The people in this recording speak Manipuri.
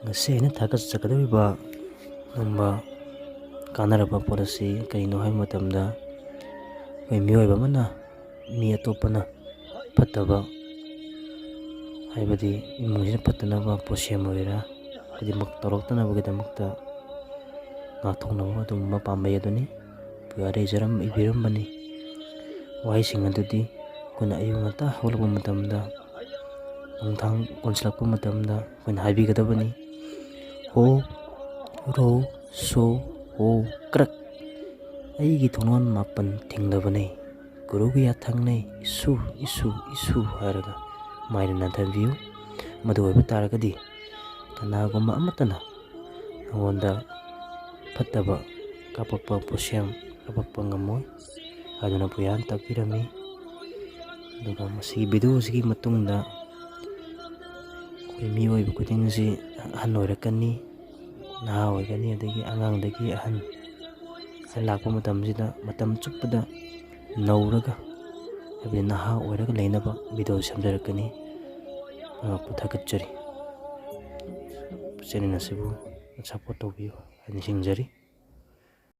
Ngasi aina thagachakadoriba ngamba kanaraba pot asi karino hai matamda ꯑꯩꯈꯣꯏ ꯃꯤꯑꯣꯏꯕ ꯑꯃꯅ ꯃꯤ ꯑꯇꯣꯞꯄꯅ ꯐꯠꯇꯕ ꯍꯥꯏꯕꯗꯤ ꯏꯃꯨꯡꯁꯤꯅ ꯐꯠꯇꯅꯕ ꯄꯣꯠꯁꯦꯝ ꯑꯣꯏꯒꯦꯔꯥ ꯈꯨꯗꯤꯡꯃꯛ ꯇꯧꯔꯛꯇꯅꯕꯒꯤꯗꯃꯛꯇ ꯉꯥꯛꯊꯣꯛꯅꯕ ꯑꯗꯨꯒꯨꯝꯕ ꯄꯥꯝꯕꯩ ꯑꯗꯨꯅꯤ ꯄꯨꯋꯥꯔꯤ ꯏꯕꯤꯔꯝꯕꯅꯤ꯫ ꯋꯥꯍꯩꯁꯤꯡ ꯑꯗꯨꯗꯤ ꯑꯩꯈꯣꯏꯅ ꯑꯌꯨꯛ ꯉꯟꯇꯥ ꯍꯧꯒꯠꯂꯛꯄ ꯃꯇꯝꯗ, ꯅꯨꯡꯗꯥꯡ ꯑꯣꯟꯁꯤꯜꯂꯛꯄ ꯃꯇꯝꯗ ꯑꯩꯈꯣꯏꯅ ꯍꯥꯏꯕꯤꯒꯗꯕꯅꯤ꯫ ꯍꯣ ꯔꯣ ꯁꯣ ꯍꯣ ꯀ꯭ꯔꯛ ꯑꯩꯒꯤ ꯊꯣꯡꯂꯣꯟ ꯃꯥꯄꯟ ꯊꯤꯡꯂꯕꯅꯤ, ꯒꯨꯔꯨꯒꯤ ꯌꯥꯊꯪꯅꯩ ꯏꯁꯨ ꯏꯁꯨ ꯏꯁꯨ ꯍꯥꯏꯔꯒ ꯃꯥꯏꯅ ꯅꯥꯟꯊꯕꯤꯌꯨ꯫ ꯃꯗꯨ ꯑꯣꯏꯕ ꯇꯥꯔꯒꯗꯤ ꯀꯅꯥꯒꯨꯝꯕ ꯑꯃꯠꯇꯅ ꯅꯉꯣꯟꯗ ꯐꯠꯇꯕ ꯀꯥꯞꯄꯛꯄ ꯄꯣꯠꯁꯦꯝ ꯀꯥꯞꯄꯛꯄ ꯉꯝꯃꯣꯏ ꯍꯥꯏꯗꯨꯅ ꯄꯨꯌꯥꯅ ꯇꯥꯛꯄꯤꯔꯝꯃꯤ꯫ ꯑꯗꯨꯒ ꯃꯁꯤꯒꯤ ꯚꯤꯗꯤꯑꯣꯁꯤꯒꯤ ꯃꯇꯨꯡꯗ ꯑꯩꯈꯣꯏ ꯃꯤꯑꯣꯏꯕ ꯈꯨꯗꯤꯡꯁꯤ ꯑꯍꯟ ꯑꯣꯏꯔꯛꯀꯅꯤ, ꯅꯍꯥ ꯑꯣꯏꯒꯅꯤ, ꯑꯗꯒꯤ ꯑꯉꯥꯡꯗꯒꯤ ꯑꯍꯟ ꯂꯥꯛꯄ ꯃꯇꯝꯁꯤꯗ ꯃꯇꯝ ꯆꯨꯞꯄꯗ ꯅꯧꯔꯒ ꯍꯥꯏꯕꯗꯤ ꯅꯍꯥ ꯑꯣꯏꯔꯒ ꯂꯩꯅꯕ ꯚꯤꯗꯤꯑꯣ ꯁꯦꯝꯖꯔꯛꯀꯅꯤ꯫ ꯑꯉꯛꯄ ꯊꯥꯒꯠꯆꯔꯤ꯫ ꯆꯦꯅꯦꯜ ꯑꯁꯤꯕꯨ ꯁꯞꯄꯣꯔꯠ ꯇꯧꯕꯤꯌꯨ ꯍꯥꯏꯅ ꯅꯤꯡꯁꯤꯡꯖꯔꯤ꯫